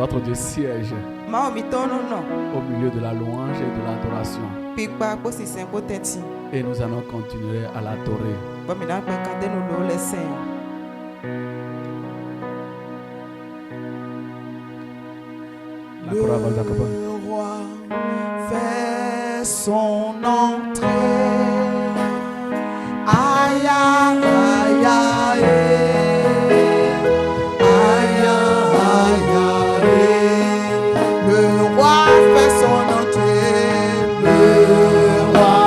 Notre Dieu siège au milieu de la louange et de l'adoration. Et nous allons continuer à l'adorer. La parole d'Akaba. Le roi fait son entrée. Aïe, aïe, aïe, aïe. Aïe, aïe, aïe. Le roi fait son entrée. Le roi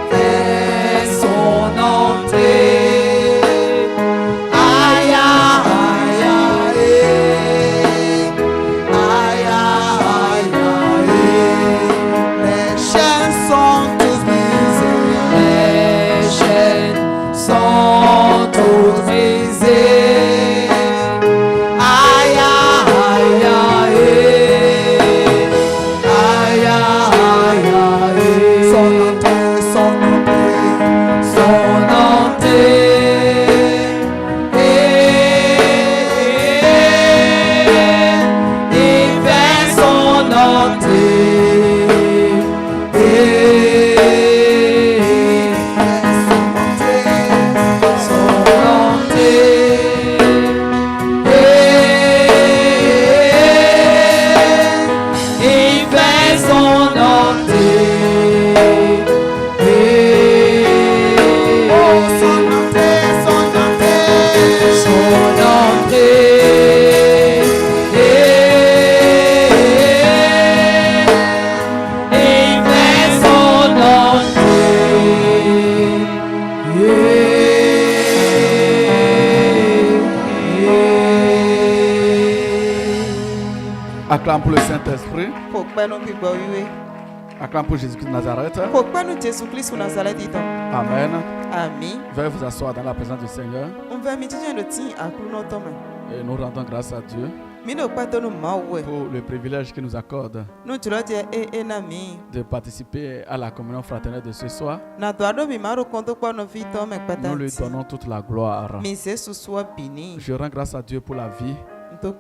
fait son entrée. Aïe, aïe, aïe, aïe. Aïe, aïe, aïe. Les chaînes sont tous brisées. Les chaînes sont tous brisées. Aïe, aïe, aïe. Aïe, aïe, aïe. Son entrée, son entrée, son entrée. Il fait son entrée. Acclame pour le Saint-Esprit. Acclame pour Jésus-Christ de Nazareth. Amen. Amen. Veuillez vous asseoir dans la présence du Seigneur. Et nous rendons grâce à Dieu pour le privilège qu'il nous accorde de participer à la communion fraternelle de ce soir. Nous lui donnons toute la gloire. Je rends grâce à Dieu pour la vie de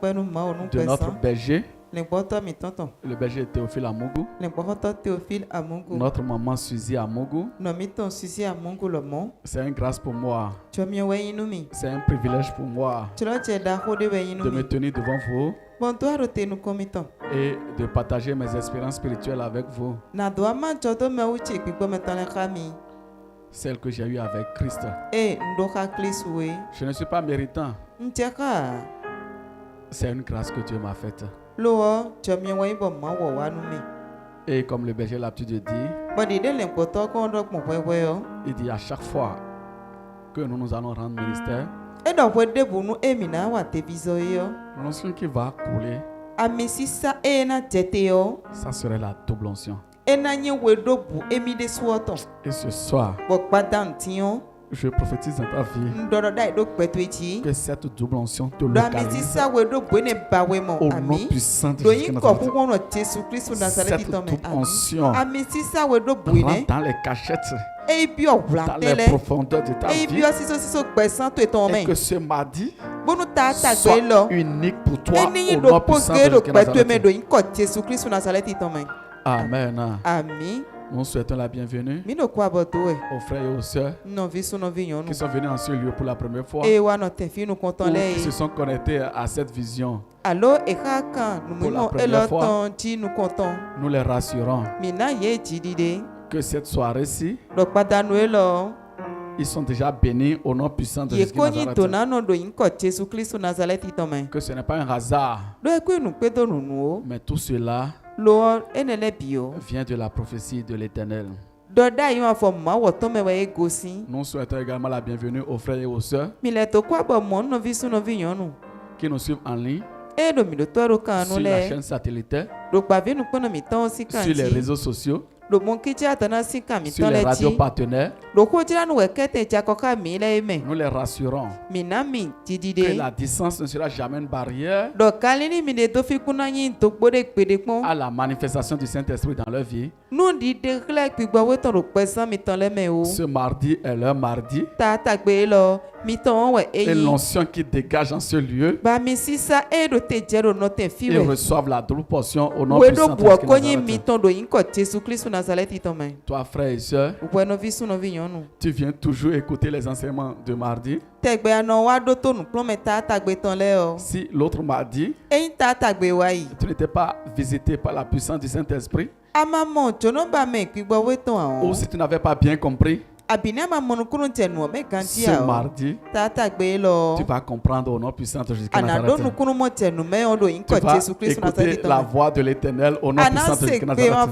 notre berger, le berger Théophile Amougou, notre maman Suzy Amougou. C'est une grâce pour moi, c'est un privilège pour moi de me tenir devant vous et de partager mes expériences spirituelles avec vous, celles que j'ai eues avec Christ. Je ne suis pas méritant, c'est une grâce que Dieu m'a faite. Et comme le berger a l'habitude de dire, il dit à chaque fois que nous nous allons rendre ministère, l'onction qui va couler, ça serait la double onction. Et ce soir, je prophétise dans ta vie que cette double onction te localise au nom puissant de Jésus-Christ. Cette double onction rentre dans les cachettes, dans les profondeurs de ta vie, et que ce mardi soit unique pour toi au nom puissant de Jésus-Christ. Amen. Nous souhaitons la bienvenue aux frères et aux sœurs qui sont venus en ce lieu pour la première fois ou qui se sont connectés à cette vision pour la première fois. Nous les rassurons que cette soirée-ci, ils sont déjà bénis au nom puissant de Jésus-Christ de Nazareth. Que ce n'est pas un hasard, mais tout cela vient de la prophétie de l'Éternel. Nous souhaitons également la bienvenue aux frères et aux sœurs qui nous suivent en ligne sur la chaîne satellitaire, sur les réseaux sociaux, sur les radios partenaires. Nous les rassurons que la distance ne sera jamais une barrière à la manifestation du Saint-Esprit dans leur vie. Ce mardi est leur mardi et l'onction qui dégage en ce lieu, ils reçoivent la double portion au nom puissant de Nazareth. Toi, frère et soeur, tu viens toujours écouter les enseignements de mardi. Si l'autre mardi, tu n'étais pas visité par la puissance du Saint-Esprit, ou si tu n'avais pas bien compris, ce mardi, tu vas comprendre au nom puissant de Jésus-Christ de Nazareth. Tu vas écouter la voix de l'Éternel au nom puissant de Jésus-Christ de Nazareth.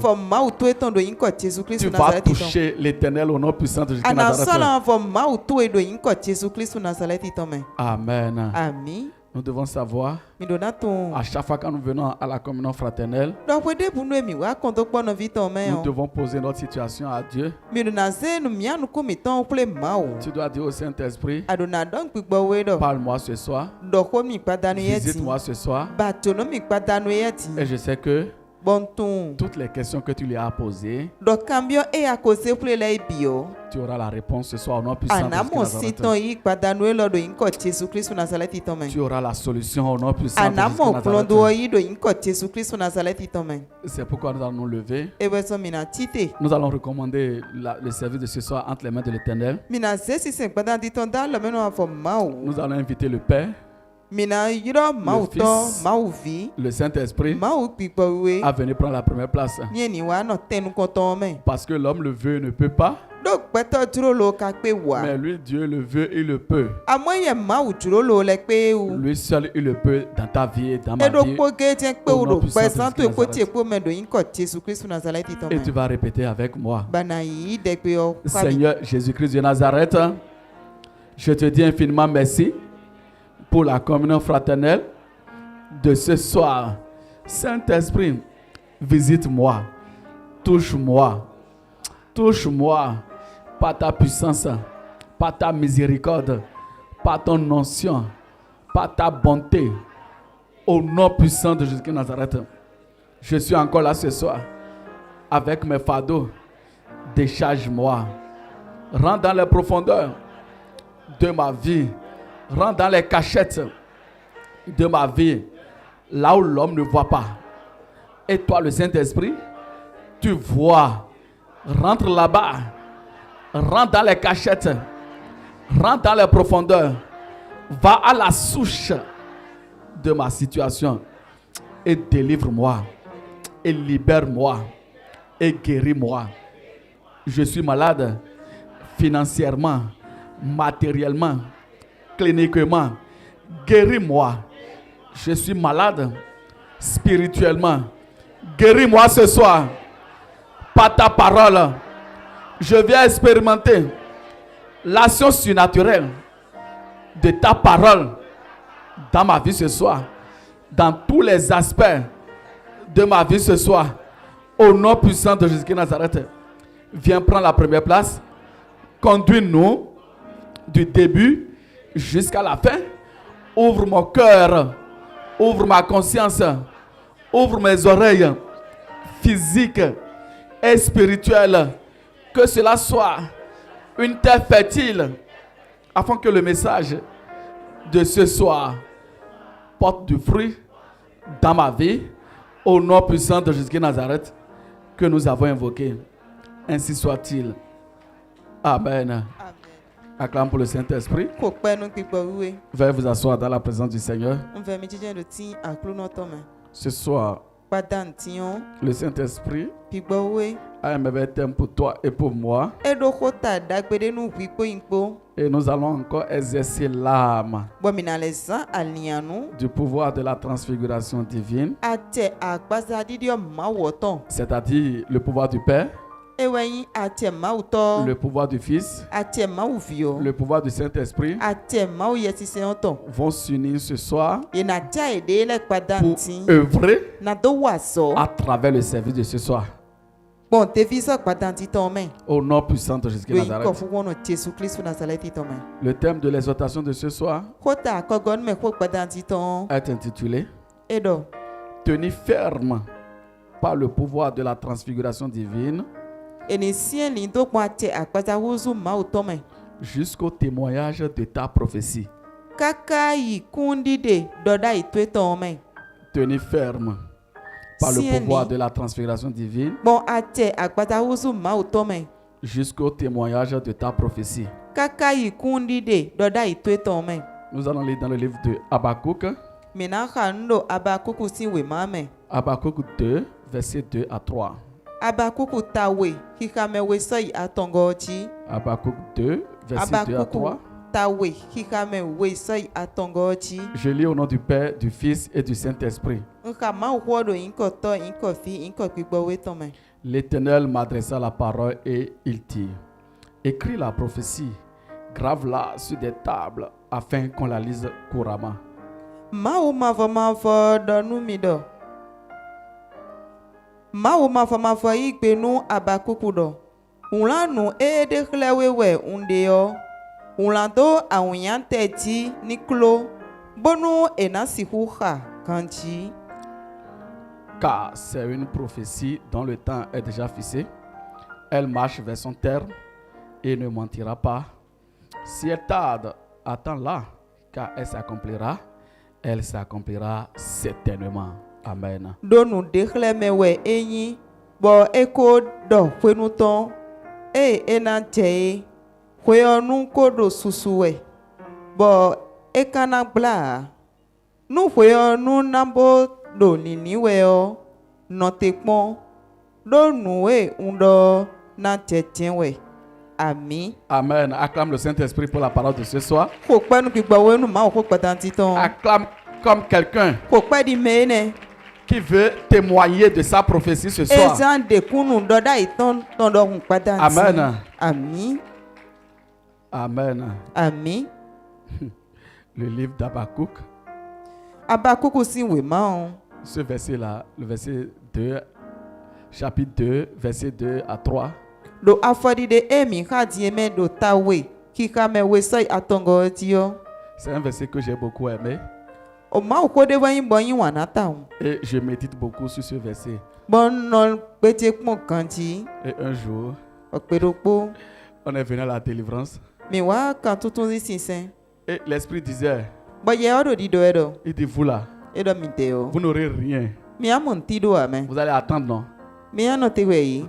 Tu vas toucher l'Éternel au nom puissant de Jésus-Christ de Nazareth. Amen. Nous devons savoir, à chaque fois que nous venons à la communion fraternelle, nous devons poser notre situation à Dieu. Tu dois dire au Saint-Esprit, parle-moi ce soir, visite-moi ce soir. Et je sais que toutes les questions que tu lui as posées, tu auras la réponse ce soir au nom puissant de Jésus-Christ. Tu auras la solution au nom puissant de Jésus-Christ. C'est pourquoi nous allons nous lever. Nous allons recommander le service de ce soir entre les mains de l'Éternel. Nous allons inviter le Père, le Fils, le Saint-Esprit à venir prendre la première place. Parce que l'homme le veut, ne peut pas. Mais lui, Dieu le veut, il le peut. Lui seul, il le peut dans ta vie et dans ma vie. Et tu vas répéter avec moi. Seigneur Jésus-Christ de Nazareth, je te dis infiniment merci pour la communion fraternelle de ce soir. Saint-Esprit, visite-moi, touche-moi par ta puissance, par ta miséricorde, par ton onction, par ta bonté, au nom puissant de Jésus-Christ de Nazareth. Je suis encore là ce soir avec mes fardeaux. Décharge-moi, rentre dans les profondeurs de ma vie, rentre dans les cachettes de ma vie, là où l'homme ne voit pas. Et toi, le Saint-Esprit, tu vois. Rentre là-bas, rentre dans les cachettes, rentre dans les profondeurs, va à la souche de ma situation et délivre-moi, et libère-moi, et guéris-moi. Je suis malade financièrement, matériellement, cliniquement. Guéris-moi. Je suis malade spirituellement. Guéris-moi ce soir. Par ta parole, je viens expérimenter l'action surnaturelle de ta parole dans ma vie ce soir, dans tous les aspects de ma vie ce soir. Au nom puissant de Jésus-Christ de Nazareth, viens prendre la première place. Conduis-nous du début jusqu'à la fin. Ouvre mon cœur, ouvre ma conscience, ouvre mes oreilles physiques et spirituelle, que cela soit une terre fertile, afin que le message de ce soir porte du fruit dans ma vie, au nom puissant de Jésus-Christ de Nazareth, que nous avons invoqué. Ainsi soit-il. Amen. Amen. Acclame pour le Saint-Esprit. Veuillez vous asseoir dans la présence du Seigneur. Ce soir, le Saint-Esprit a un mauvais thème pour toi et pour moi. Et nous allons encore exercer l'âme du pouvoir de la transfiguration divine, c'est-à-dire le pouvoir du Père, le pouvoir du Fils, le pouvoir du Saint-Esprit vont s'unir ce soir pour œuvrer à travers le service de ce soir. Au nom puissant de Jésus-Christ de Nazareth. Le thème de l'exhortation de ce soir est intitulé « Tenir ferme par le pouvoir de la transfiguration divine jusqu'au témoignage de ta prophétie. Tenez ferme par le pouvoir de la transfiguration divine jusqu'au témoignage de ta prophétie. Nous allons lire dans le livre de Habakkuk. Habakkuk 2, versets 2 à 3. Habakkuk 2, versets 2 à 3. Je lis au nom du Père, du Fils et du Saint-Esprit. L'Éternel m'adressa la parole et il dit: écris la prophétie, grave-la sur des tables afin qu'on la lise couramment. Car c'est une prophétie dont le temps est déjà fixé. Elle marche vers son terme et ne mentira pas. Si elle tarde, attends-la, car elle s'accomplira certainement. Amen. Amen. Acclame le Saint-Esprit pour la parole de ce soir. Acclame comme quelqu'un qui veut témoigner de sa prophétie ce soir. Amen. Amen. Amen. Le livre d'Habakkuk. Ce verset-là, le verset 2, chapitre 2, verset 2 à 3. C'est un verset que j'ai beaucoup aimé. Et je médite beaucoup sur ce verset. Et un jour, on est venu à la délivrance. Et l'Esprit disait, il dit, vous là, vous n'aurez rien. Vous allez attendre, non?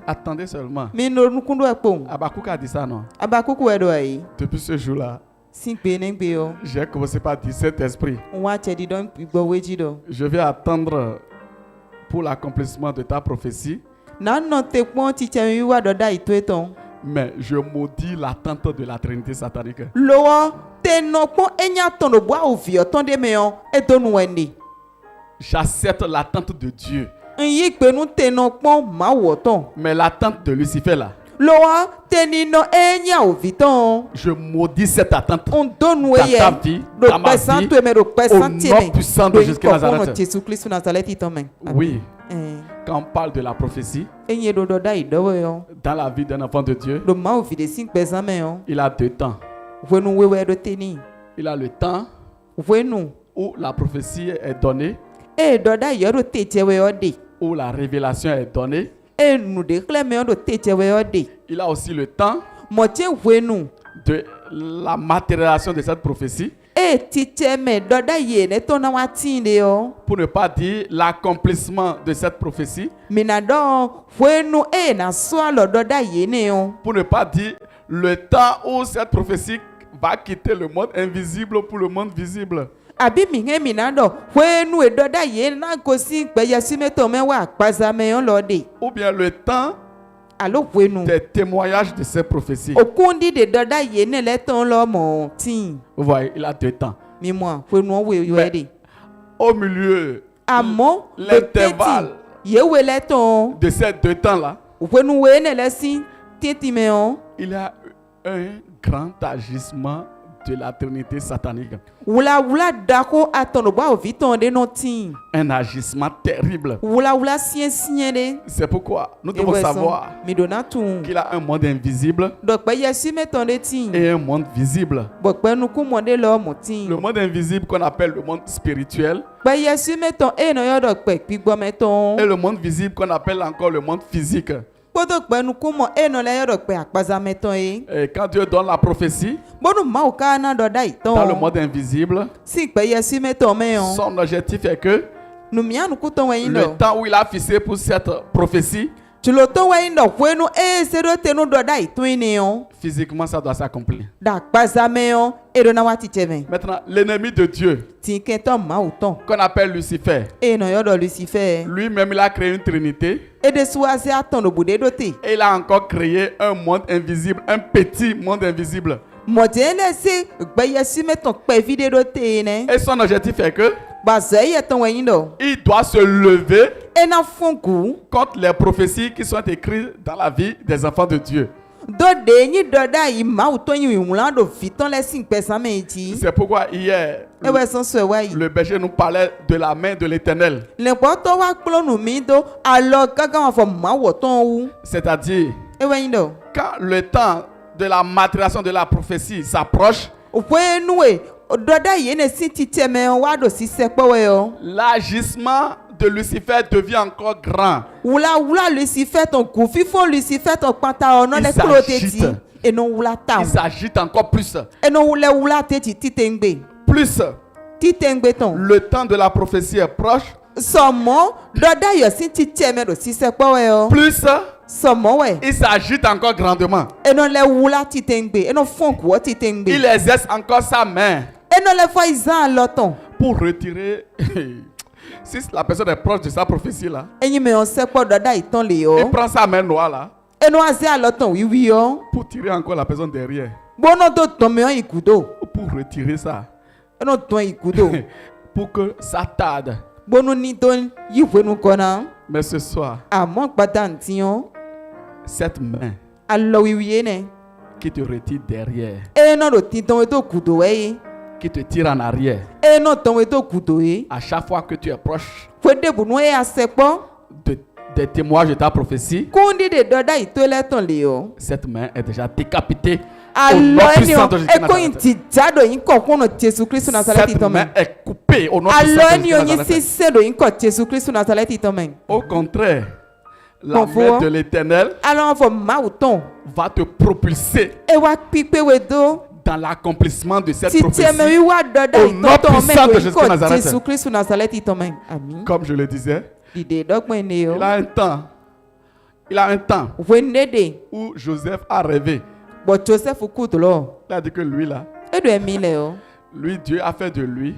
Attendez seulement. Habakkuk a dit ça, non? Depuis ce jour-là, j'ai commencé par dire, cet esprit, je vais attendre pour l'accomplissement de ta prophétie. Mais je maudis l'attente de la Trinité satanique. J'accepte l'attente de Dieu. Mais l'attente de Lucifer là, je maudis cette attente dans ta vie, dans ma vie, au nom puissant de Jésus Nazareth. Oui, quand on parle de la prophétie, dans la vie d'un enfant de Dieu, il a deux temps. Il a le temps où la prophétie est donnée, où la révélation est donnée. Il a aussi le temps de la matérialisation de cette prophétie. Pour ne pas dire l'accomplissement de cette prophétie. Pour ne pas dire le temps où cette prophétie va quitter le monde invisible pour le monde visible. Ou bien le temps des témoignages de ces prophéties. Vous voyez, il a deux temps. Mais au milieu, l'intervalle de ces deux temps-là, il y a un grand agissement de la Trinité satanique. Un agissement terrible. C'est pourquoi nous devons savoir qu'il a un monde invisible et un monde visible. Le monde invisible qu'on appelle le monde spirituel et le monde visible qu'on appelle encore le monde physique. Et quand Dieu donne la prophétie dans le monde invisible, son objectif est que le temps où il a fixé pour cette prophétie, physiquement ça doit s'accomplir. Maintenant, l'ennemi de Dieu, qu'on appelle Lucifer, lui-même il a créé une trinité. Et il a encore créé un monde invisible, un petit monde invisible. Et son objectif est que il doit se lever contre les prophéties qui sont écrites dans la vie des enfants de Dieu. C'est pourquoi hier, le berger nous parlait de la main de l'Éternel. C'est-à-dire, quand le temps de la maturation de la prophétie s'approche, l'agissement de Lucifer devient encore grand. Il s'agite encore plus. Plus le temps de la prophétie est proche, plus il s'agite encore grandement. Il exerce encore sa main pour retirer. Si la personne est proche de sa prophétie là, il prend sa main noire là pour tirer encore la personne derrière, pour retirer ça, pour que ça tarde. Mais ce soir, cette main qui te retire derrière, qui te tire en arrière, à chaque fois que tu es proche des témoignages de ta prophétie, cette main est déjà décapitée. Au nom puissant de Jésus-Christ de Nazareth. Cette main est coupée au nom puissant de Nazareth. Au contraire, la main de l'Éternel va te propulser dans l'accomplissement de cette prophétie au nom puissant de Jésus-Christ de Nazareth. Comme je le disais, il a un temps où Joseph a rêvé. Il a dit que lui là, lui, Dieu a fait de lui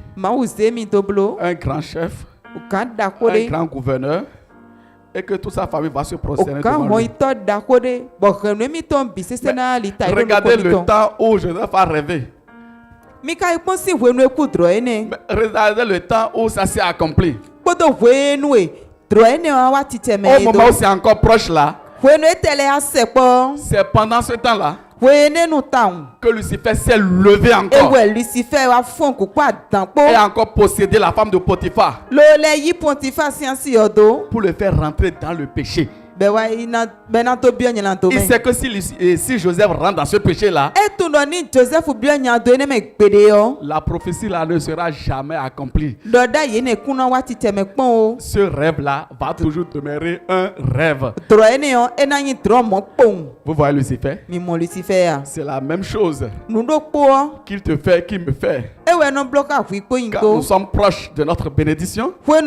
un grand chef, un grand gouverneur, et que toute sa famille va se prosterner devant lui. Regardez le temps où Joseph a rêvé. Regardez le temps où ça s'est accompli. Au moment où c'est encore proche là, c'est pendant ce temps-là que Lucifer s'est levé encore et a encore possédé la femme de Potiphar pour le faire rentrer dans le péché. Il sait que si Joseph rentre dans ce péché-là, la prophétie là ne sera jamais accomplie. Ce rêve-là va toujours demeurer un rêve. Vous voyez Lucifer? C'est la même chose qu'il te fait, qu'il me fait. Quand nous sommes proches de notre bénédiction, quand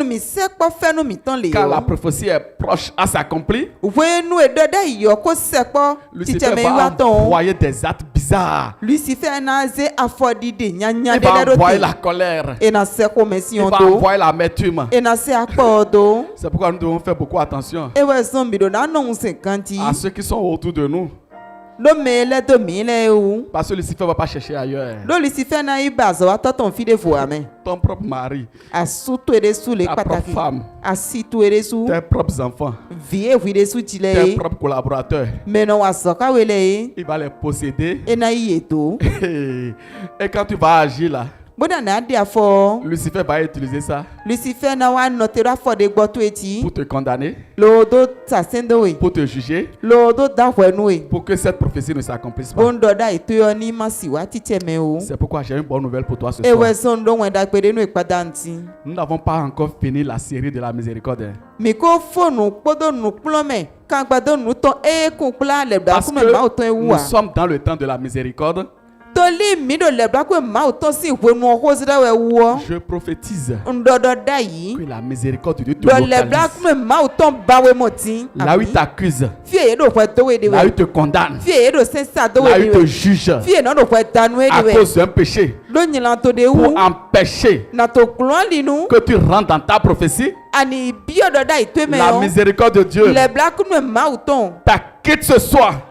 la prophétie est proche à s'accomplir, Lucifer va envoyer des actes bizarres. Il va envoyer la colère. Il va envoyer l'amertume. C'est pourquoi nous devons faire beaucoup attention à ceux qui sont autour de nous. Parce que Lucifer ne va pas chercher ailleurs. Ton propre mari, ta propre femme, tes propres enfants, tes propres collaborateurs, il va les posséder. Et quand tu vas agir là, Lucifer va utiliser ça pour te condamner, pour te juger, pour que cette prophétie ne s'accomplisse pas. C'est pourquoi j'ai une bonne nouvelle pour toi ce soir. Nous n'avons pas encore fini la série de la miséricorde. Parce que nous sommes dans le temps de la miséricorde. Je prophétise que la miséricorde de Dieu te localise. Là où il t'accuse, là où il te condamne, là où il te juge à cause d'un péché, pour empêcher que tu rentres dans ta prophétie, la miséricorde de Dieu t'acquitte ce soir.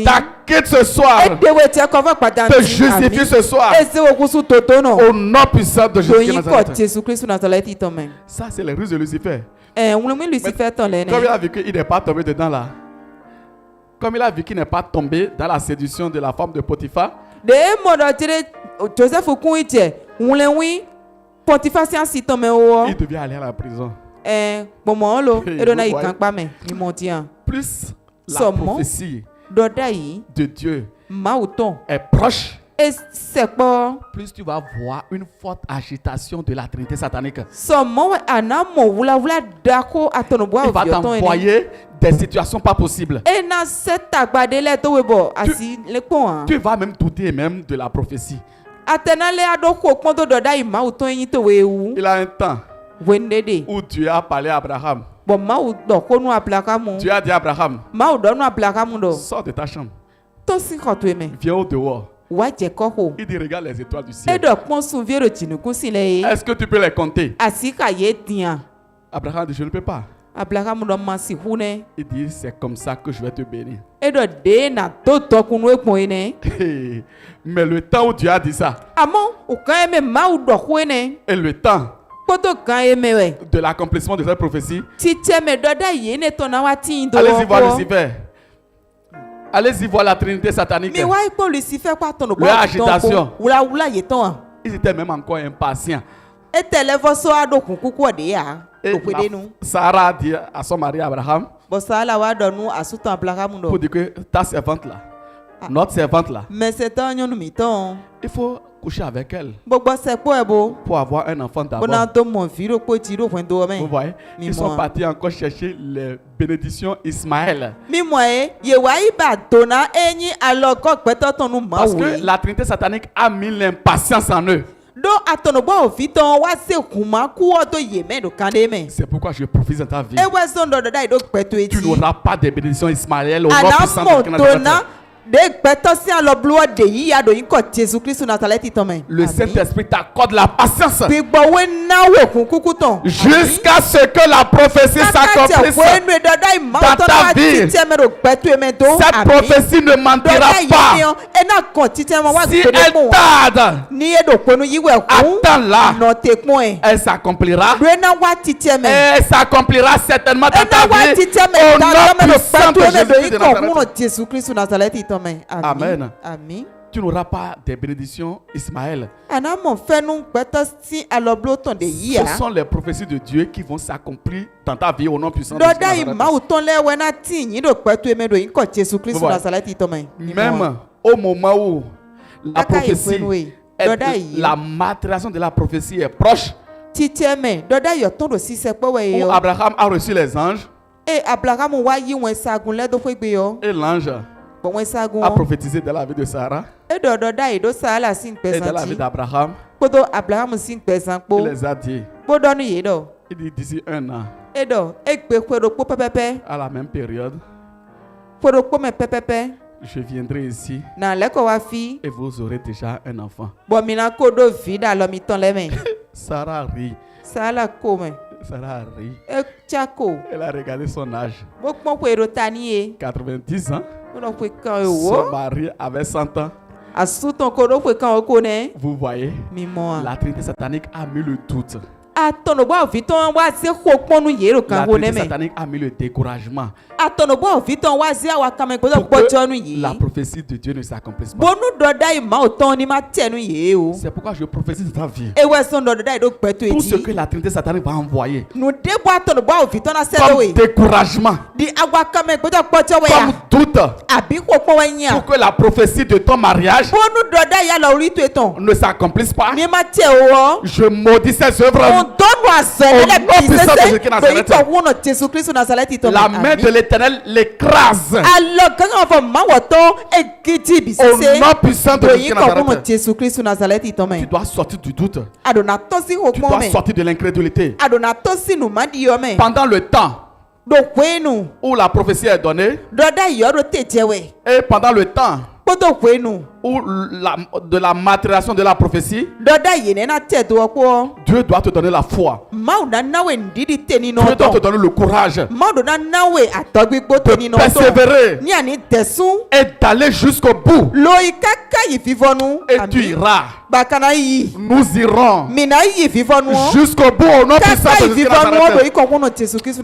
T'acquitte ce soir. Te justifie ce soir. Au nom puissant de Jésus-Christ. Ça, c'est les ruses de Lucifer. Comme il a vu qu'il n'est pas tombé dedans là. Comme il a vu qu'il n'est pas tombé dans la séduction de la femme de Potiphar. Il devait aller à la prison. Plus la prophétie de Dieu est proche, plus tu vas voir une forte agitation de la Trinité satanique. Il va t'envoyer des situations pas possibles. Tu vas même douter même de la prophétie. Il a un temps où Dieu a parlé à Abraham. Tu as dit à Abraham, sors de ta chambre, viens au dehors. Il dit, regarde les étoiles du ciel. Est-ce que tu peux les compter? Abraham dit, je ne peux pas. Il dit, c'est comme ça que je vais te bénir. Mais le temps où Dieu a dit ça, et le temps de l'accomplissement de cette prophétie, allez-y voir Lucifer. Allez-y voir la Trinité satanique. Leur agitation. Ils étaient même encore impatients. Et Sarah a dit à son mari Abraham, pour dire que ta servante là, notre servante là, il faut coucher avec elle pour avoir un enfant d'abord. Vous voyez, ils sont partis encore chercher les bénédictions Ismaël. Parce que la Trinité satanique a mis l'impatience en eux. C'est pourquoi je profite de ta vie. Tu n'auras pas de bénédictions Ismaël au nom puissant de le Saint-Esprit t'accorde la patience jusqu'à ce que la prophétie s'accomplisse dans ta vie. Cette prophétie ne mentira pas. Si elle tarde, attends-la. Elle s'accomplira. Elle s'accomplira certainement dans ta vie. Au nom puissant de Jésus-Christ de Nazareth. Amen. Amen. Tu n'auras pas des bénédictions Ismaël. Ce sont les prophéties de Dieu qui vont s'accomplir dans ta vie au nom puissant de Jésus. Même au moment où la prophétie, la matérialisation de la prophétie est proche, où Abraham a reçu les anges, et l'ange a prophétisé dans la vie de Sarah et dans la vie d'Abraham. Il les a dit. Il dit d'ici un an, à la même période, je viendrai ici et vous aurez déjà un enfant. Sarah rit. Sarah rit. Elle a regardé son âge. 90 ans. Son mari avait 100 ans. Vous voyez, la Trinité satanique a mis le doute. La trinité satanique a mis le découragement. Pour que la prophétie de Dieu ne s'accomplisse pas. C'est pourquoi je prophétise de ta vie. Tout ce que la trinité satanique va envoyer comme découragement, comme doute, pour que la prophétie de ton mariage ne s'accomplisse pas, je maudis ces œuvres. La main de l'Éternel l'écrase. Au nom puissant de Jésus Nazareth. Tu dois sortir du doute. Tu dois sortir de l'incrédulité. Pendant le temps où la prophétie est donnée, et pendant le temps ou de la maturation de la prophétie, Dieu doit te donner la foi. Dieu doit te donner le courage de persévérer et d'aller jusqu'au bout. Et tu iras. Nous irons jusqu'au bout au nom puissant de Jésus.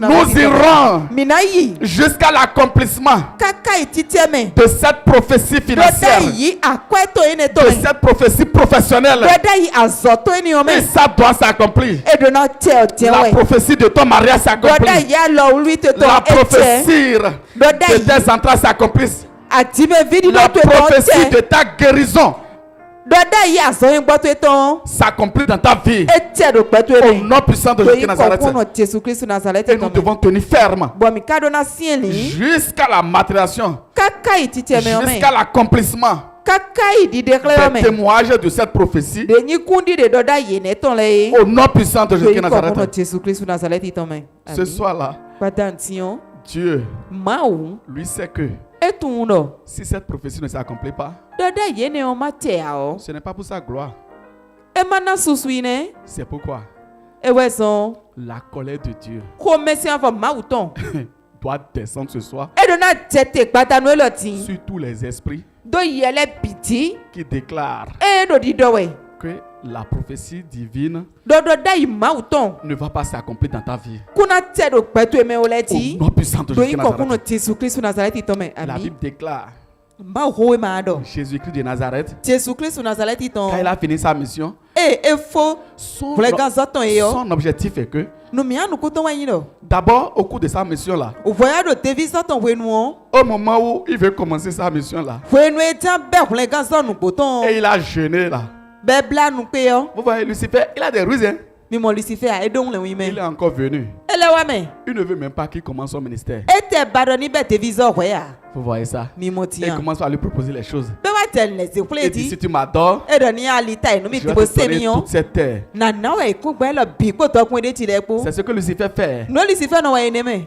Nous irons jusqu'à l'accomplissement de cette prophétie financière, de cette prophétie professionnelle. Et ça doit s'accomplir. La prophétie de ton mariage s'accomplit. La prophétie de tes entrailles s'accomplisse. La prophétie de ta guérison s'accomplit dans ta vie. Au nom puissant de Jésus Nazareth. Et nous devons tenir ferme jusqu'à la maturation, jusqu'à l'accomplissement des témoignages de cette prophétie. Au nom puissant de Jésus Nazareth. Ce soir-là, Dieu, lui sait que si cette prophétie ne s'accomplit pas, ce n'est pas pour sa gloire. C'est pourquoi la colère de Dieu doit descendre ce soir sur tous les esprits qui déclarent que la prophétie divine ne va pas s'accomplir dans ta vie. Au nom puissant de Jésus-Christ Nazareth. La Bible déclare Jésus-Christ de Nazareth, quand il a fini sa mission, son objectif est que d'abord, au cours de sa mission-là, au moment où il veut commencer sa mission-là, et il a jeûné là. Vous voyez, Lucifer, il a des ruses, hein? Il est encore venu. Il ne veut même pas qu'il commence son ministère. Vous voyez ça? Il commence à lui proposer les choses. Il dit, si tu m'adores, je vais te donner toute cette terre. C'est ce que Lucifer fait.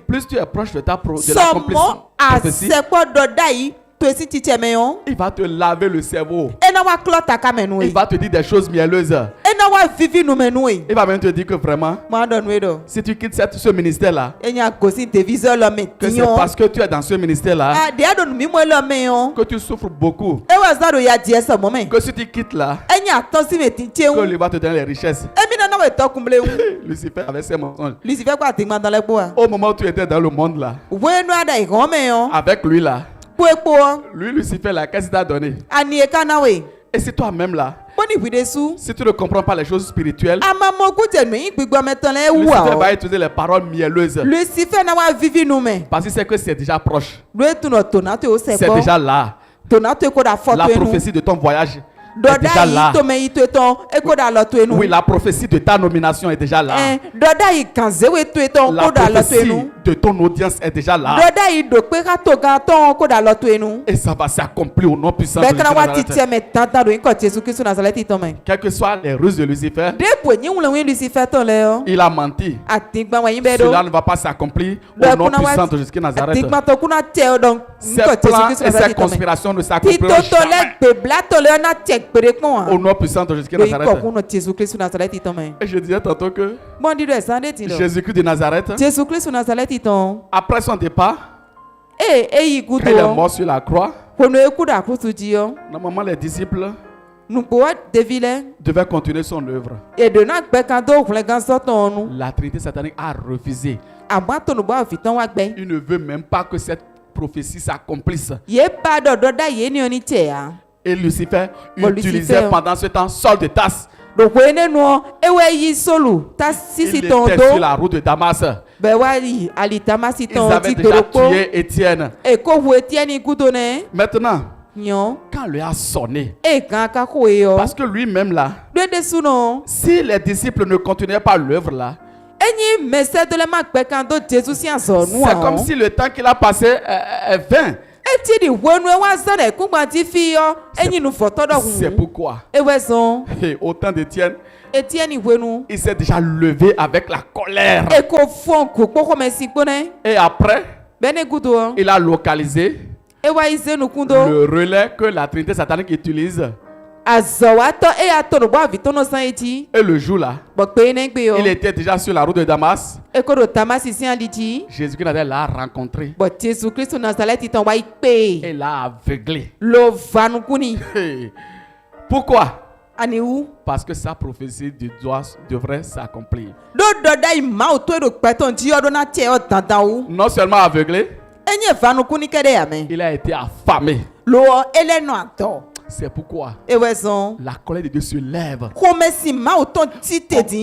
Plus tu es proche de l'accomplissement, il va te laver le cerveau. Il va te dire des choses mielleuses. Il va même te dire que vraiment, si tu quittes ce ministère-là, que c'est parce que tu es dans ce ministère-là que tu souffres beaucoup. Que si tu quittes là, que lui va te donner les richesses. Lucifer avait ses mensonges. Au moment où tu étais dans le monde là, avec lui là, lui, Lucifer, là, qu'est-ce qu'il t'a donné? Et c'est toi-même là. Si tu ne comprends pas les choses spirituelles, Lucifer va utiliser les paroles mielleuses. Parce qu'il sait que c'est déjà proche. C'est déjà là. La prophétie de ton voyage est déjà là. Oui, la prophétie de ta nomination est déjà là. La prophétie de ton audience est déjà là. Et ça va s'accomplir au nom puissant de Jésus Nazareth. Quelles que soient les ruses de Lucifer, il a menti. Cela ne va pas s'accomplir au nom puissant de Jésus Nazareth. Ses plans et ses conspirations ne s'accompliront jamais. Au nom puissant de Jésus-Christ Nazareth. Et je disais tantôt que Jésus-Christ de Nazareth, après son départ, quand il est mort sur la croix, normalement les disciples devait continuer son œuvre. La Trinité satanique a refusé. Il ne veut même pas que cette prophétie s'accomplisse. Et Lucifer utilisait pendant ce temps Saul de Tarse. Il était sur la route de Damas. Ils avaient déjà tué Étienne. Maintenant, quand lui a sonné, parce que lui-même là, si les disciples ne continuaient pas l'œuvre là, c'est comme si le temps qu'il a passé est vain. C'est pourquoi, au temps d'Étienne, il s'est déjà levé avec la colère. Et après, il a localisé le relais que la Trinité satanique utilise. Et le jour là, il était déjà sur la route de Damas. Jésus-Christ l'a rencontré et l'a aveuglé. Pourquoi? Parce que sa prophétie devrait s'accomplir. Non seulement aveuglé, il a été affamé. C'est pourquoi la colère de Dieu se lève contre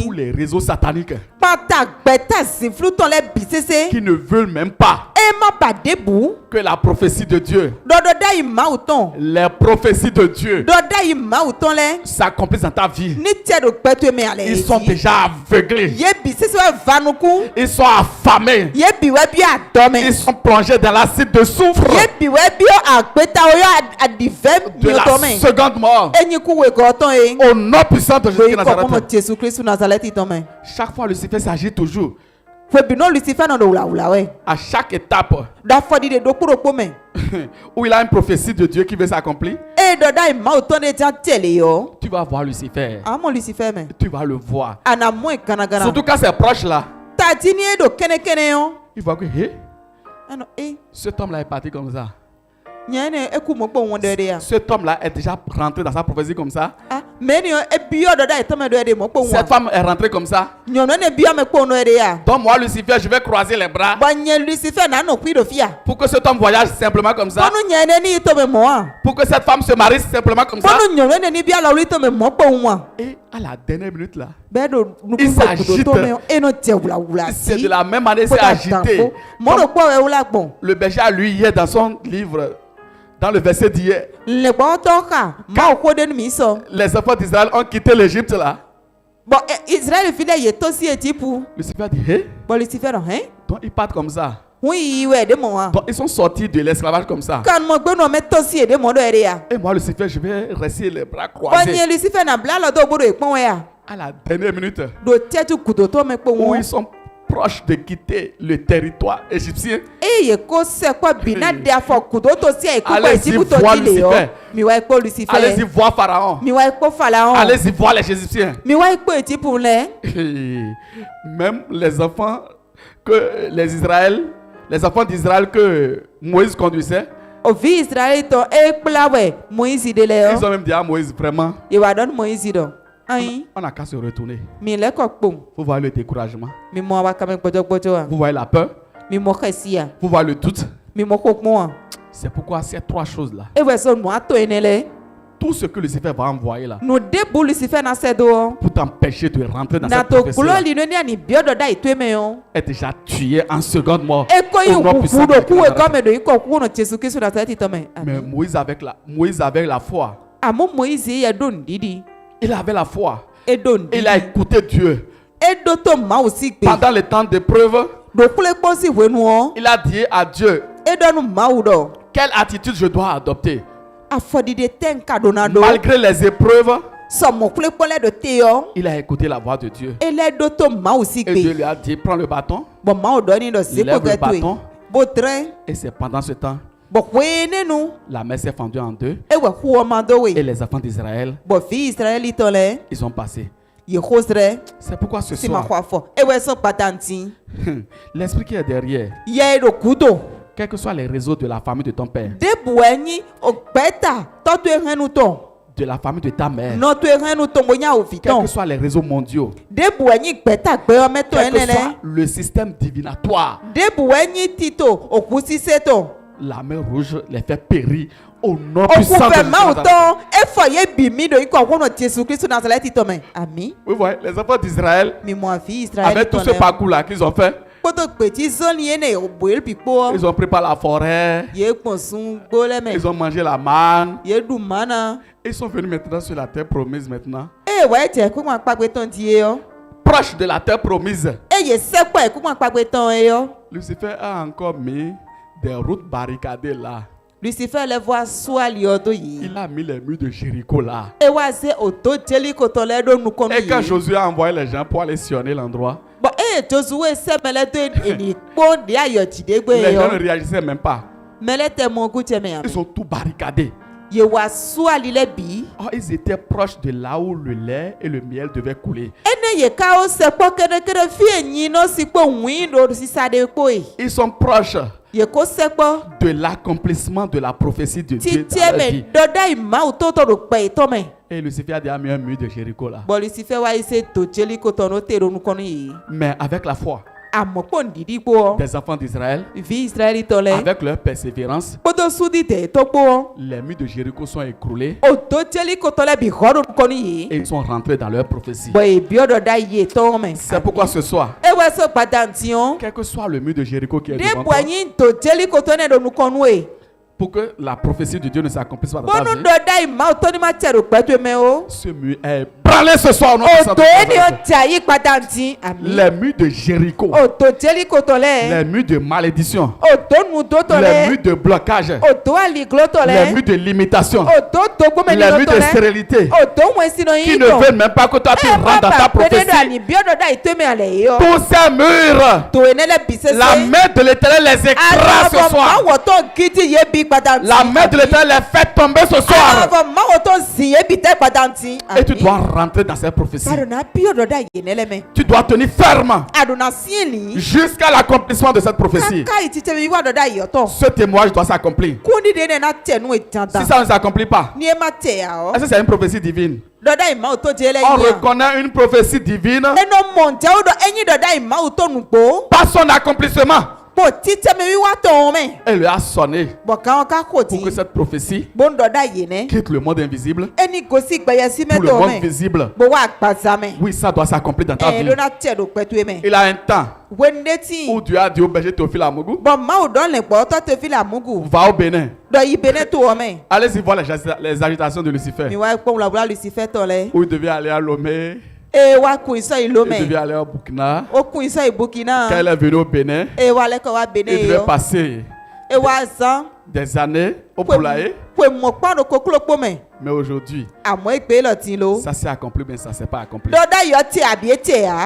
tous les réseaux sataniques qui ne veulent même pas que la prophétie de Dieu, les prophéties de Dieu s'accomplissent dans ta vie. Ils sont déjà aveuglés. Ils sont affamés. Ils sont plongés dans l'acide de soufre de la seconde mort. Au nom puissant de Jésus de Nazareth. Chaque fois Lucifer s'agit toujours. À chaque étape où il a une prophétie de Dieu qui veut s'accomplir, tu vas voir Lucifer. Tu vas le voir. Surtout quand c'est proche là. Il voit que cet homme là est parti comme ça. Cet homme-là est déjà rentré dans sa prophétie comme ça. Cette femme est rentrée comme ça. Donc moi, Lucifer, je vais croiser les bras pour que cet homme voyage simplement comme ça. Pour que cette femme se marie simplement comme ça. Et à la dernière minute là, il s'agite. C'est de la même manière, il s'est agité. Le berger a lu hier dans son livre, dans le verset d'hier, les enfants d'Israël ont quitté l'Égypte là. Lucifer dit, donc ils partent comme ça. Donc ils sont sortis de l'esclavage comme ça. Et moi Lucifer, je vais rester les bras croisés. À la dernière minute où ils sont proches de quitter le territoire égyptien, allez-y voir Lucifer. Allez-y voir Pharaon. Allez-y voir les Égyptiens. Même les enfants d'Israël que Moïse conduisait, ils ont même dit à Moïse, vraiment, on n'a qu'à se retourner. Vous voyez le découragement. Vous voyez la peur. Vous voyez le doute. C'est pourquoi ces trois choses-là, tout ce que Lucifer va envoyer là, pour t'empêcher de rentrer dans cette prophétie est déjà tué en seconde mort. Mais Moïse avec la foi, il avait la foi. Il a écouté Dieu. Pendant le temps d'épreuve, il a dit à Dieu, quelle attitude je dois adopter malgré les épreuves. Il a écouté la voix de Dieu. Et Dieu lui a dit, prends le bâton, lève le bâton. Et c'est pendant ce temps, la mer s'est fendue en deux. Et les enfants d'Israël, ils sont passés. C'est pourquoi ce soir, l'esprit qui est derrière, quels que soient les réseaux de la famille de ton père, de la famille de ta mère, quels que soient les réseaux mondiaux, quel que soit le système divinatoire, la mer rouge les fait périr au nom puissant de Jésus. Vous voyez, les enfants d'Israël, avec tout ce parcours-là qu'ils ont fait, ils ont pris par la forêt, ils ont mangé la manne, ils sont venus maintenant sur la terre promise maintenant. Proche de la terre promise. Lucifer a encore mis des routes barricadées là. Lucifer les voit soit liodo yi. Il a mis les murs de Jéricho là. Et quand Josué a envoyé les gens pour aller sillonner l'endroit, les gens ne réagissaient même pas. Ils sont tout barricadés. Oh, ils étaient proches de là où le lait et le miel devaient couler. Ils sont proches de l'accomplissement de la prophétie de Dieu dans leur vie. Et Lucifer a déjà mis un mur de Jéricho là. Mais avec la foi des enfants d'Israël, avec leur persévérance, les murs de Jéricho sont écroulés et ils sont rentrés dans leur prophétie. C'est pourquoi ce soir, quel que soit le mur de Jéricho qui est devant toi, pour que la prophétie de Dieu ne s'accomplisse pas dans ta vie, ce mur est branlé ce soir au nom de les murs de Jéricho, les murs de malédiction, les murs de blocage, les murs de limitation, les murs de stérilité qui ne veulent même pas que toi tu rentres dans ta prophétie. Tous ces murs, la main de l'Éternel les écrase ce soir. La main de l'Éternel les fait tomber ce soir. Et tu dois rentrer dans cette prophétie. Tu dois tenir ferme jusqu'à l'accomplissement de cette prophétie. Ce témoignage doit s'accomplir. Si ça ne s'accomplit pas, est-ce que c'est une prophétie divine? On reconnaît une prophétie divine par son accomplissement. Elle lui a sonné pour que cette prophétie quitte le monde invisible pour le monde visible. Oui, ça doit s'accomplir dans ta vie. Il a un temps où Dieu a dit au berger Théophile Amougou, va au Bénin. Allez-y voir les agitations de Lucifer. Où il devait aller à Lomé. Il devait aller au Burkina. Quand il est venu au Bénin, il devait passer des années au poulailler. Mais aujourd'hui, ça s'est accompli, mais ça ne s'est pas accompli.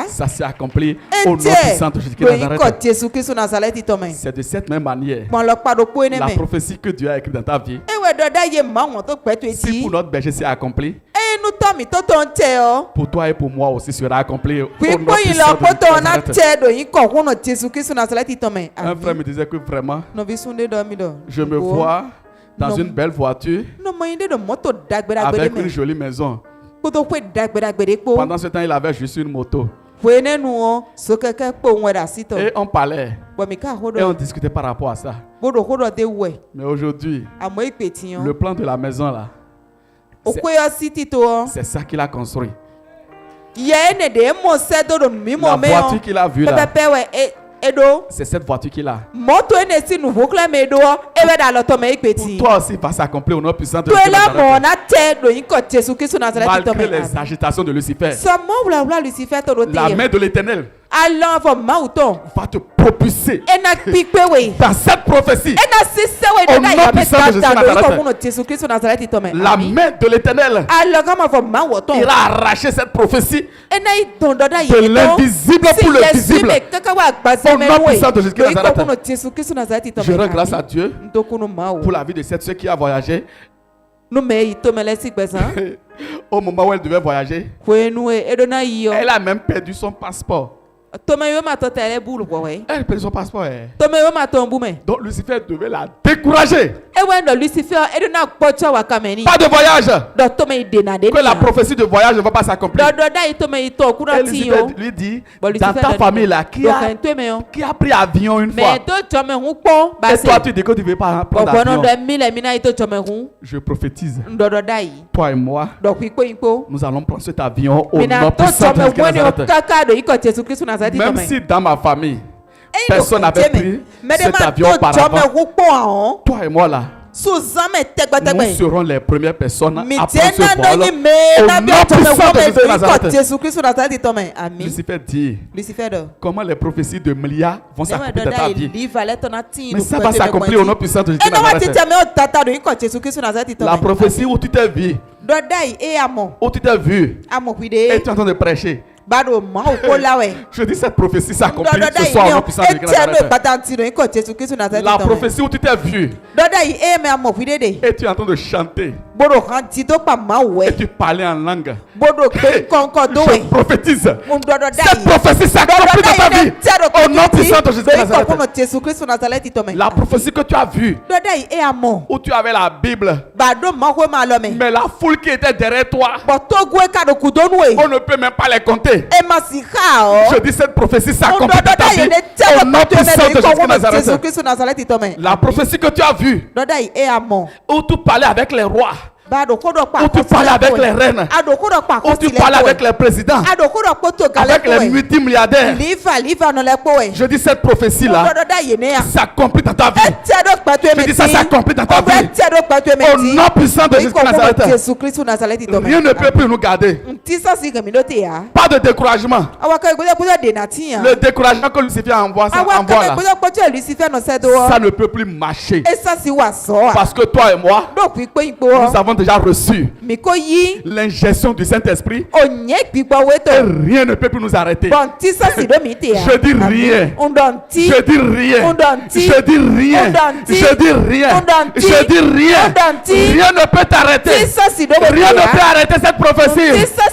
Ça s'est accompli au nom puissant de Jésus-Christ de Nazareth. C'est de cette même manière la prophétie que Dieu a écrite dans ta vie. Si pour notre berger c'est accompli, pour toi et pour moi aussi sera accompli au nom puissant de Jésus-Christ. Un frère me disait que vraiment, je me vois dans une belle voiture avec une jolie maison. Pendant ce temps, il avait juste une moto. Et on parlait et on discutait par rapport à ça. Mais aujourd'hui, le plan de la maison là, c'est ça qu'il a construit. La voiture qu'il a vue là, c'est cette voiture qu'il a. Pour toi aussi, va s'accomplir au nom puissant de Jésus. Malgré les agitations de Lucifer, la main de l'Éternel va te propulser dans cette prophétie au nom puissant de Jésus de Nazareth. La main de l'Éternel ira arracher cette prophétie de l'invisible pour le visible au nom puissant de Jésus de Nazareth. Je rends grâce à Dieu pour la vie de ceux qui a voyagé. Au moment où elle devait voyager, elle a même perdu son passeport. Elle perd son passeport. Donc Lucifer devait la décourager. Pas de voyage. Que la prophétie de voyage ne va pas s'accomplir. Et Lucifer lui dit, dans ta famille là, qui a pris avion une fois? Et toi tu dis que tu ne veux pas prendre avion. Je prophétise. Toi et moi, nous allons prendre cet avion au nom puissant de Jésus. Même si dans ma famille, personne n'avait pris cet avion auparavant, toi et moi là, nous serons les premières personnes à prendre ce vol au nom puissant de Jésus de Nazareth. Lucifer dit, comment les prophéties de Mlia vont s'accomplir dans ta vie. Mais ça va s'accomplir au nom puissant de Jésus de Nazareth. La prophétie où tu t'es vu, où tu t'es vu, et tu es en train de prêcher. Je dis cette prophétie s'accomplit ce soir au nom puissant de Nazareth. La prophétie où tu t'es vu et tu es en train de chanter et tu parlais en langue. Je prophétise cette prophétie s'accomplit dans ta vie au nom puissant de Jésus de Nazareth. La prophétie que tu as vue où tu avais la Bible, mais la foule qui était derrière toi, on ne peut même pas les compter. Je dis cette prophétie s'accomplit dans ta vie au nom puissant de Jésus de Nazareth. La prophétie que tu as vue où tu parlais avec les rois, où tu parlais avec les reines, où tu parlais avec les présidents, avec les multimilliardaires. Je dis cette prophétie là s'accomplit dans ta vie. Je dis ça s'accomplit dans ta vie au nom puissant de Jésus de Nazareth. Rien ne peut plus nous garder. Pas de découragement. Le découragement que Lucifer envoie là, ça ne peut plus marcher. Parce que toi et moi, nous avons déjà reçu l'injection du Saint-Esprit et rien ne peut plus nous arrêter. Je dis rien. Je dis rien. Je dis rien. Je dis rien. Je dis rien. Rien ne peut t'arrêter. Rien ne peut arrêter cette prophétie.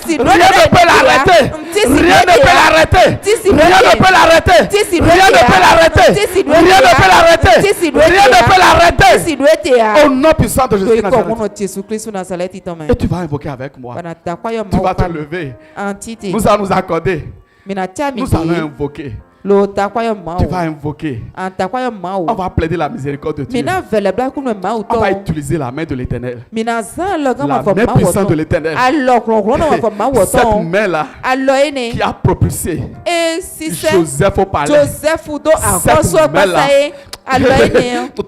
Rien ne peut l'arrêter. Rien ne peut l'arrêter. Rien ne peut l'arrêter. Rien ne peut l'arrêter. Rien ne peut l'arrêter. Rien ne peut l'arrêter. Au nom puissant de Jésus de Nazareth. Et tu vas invoquer avec moi. Tu vas te lever. Nous allons nous accorder. Nous allons invoquer. Tu vas invoquer. On va plaider la miséricorde de Dieu. On va utiliser la main de l'Éternel. La main puissante de l'Éternel. Cette main-là qui a propulsé Joseph au palais. Cette main-là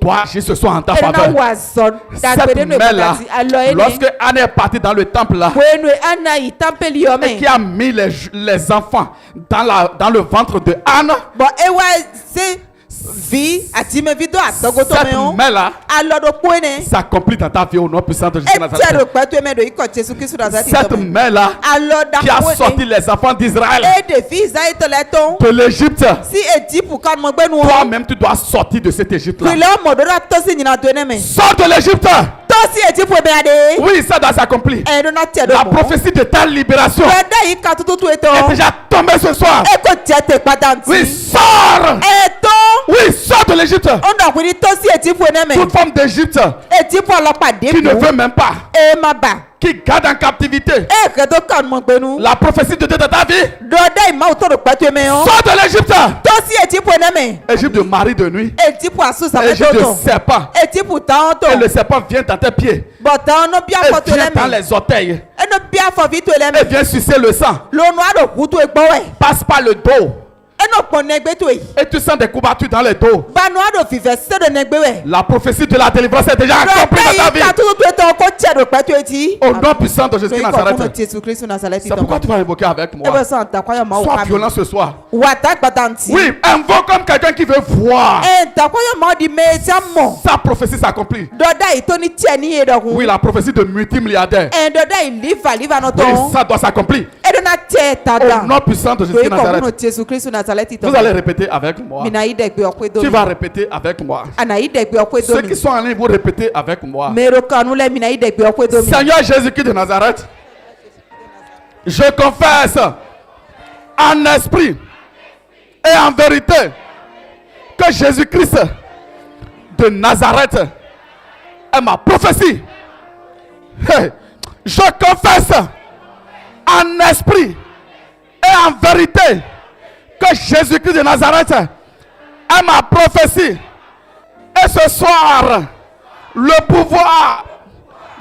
toi agis ce soir en ta faveur. Cette main-là, lorsque Anne est partie dans le temple là, et qui a mis les enfants dans le ventre de Anne, cette main-là s'accomplit dans ta vie au nom puissant de Jésus de Nazareth. Cette main-là qui a sorti les enfants d'Israël de l'Égypte, toi-même tu dois sortir de cette Égypte-là. Sors de l'Égypte. Oui, ça doit s'accomplir. La prophétie de ta libération est déjà tombée ce soir. Oui, sors. Oui, sors de l'Égypte. Toute forme d'Égypte qui ne veut même pas, qui garde en captivité la prophétie de Dieu dans ta vie. Sors de l'Égypte. Égypte de mari de nuit. Égypte de serpent. Et le serpent vient dans tes pieds. Et vient dans les orteils. Et vient sucer le sang. Passe par le dos. Et tu sens des couvertures dans les dos. La prophétie de la délivrance est déjà accomplie dans ta vie. Au nom puissant de Jésus de Nazareth. C'est pourquoi tu vas invoquer avec moi. Sois violent ce soir. Oui, invoque comme quelqu'un qui veut voir sa prophétie s'accomplit. Oui, la prophétie de multimilliardaire. Oui, ça doit s'accomplir. Au nom puissant de Jésus de Nazareth. Vous allez répéter avec moi. Tu vas répéter avec moi. Ceux qui sont en ligne, vous répétez avec moi. Seigneur Jésus-Christ de Nazareth, je confesse en esprit Et en vérité, que Jésus-Christ de Nazareth est ma prophétie. Hey, je confesse en esprit et en vérité que Jésus-Christ de Nazareth est ma prophétie. Et ce soir, le pouvoir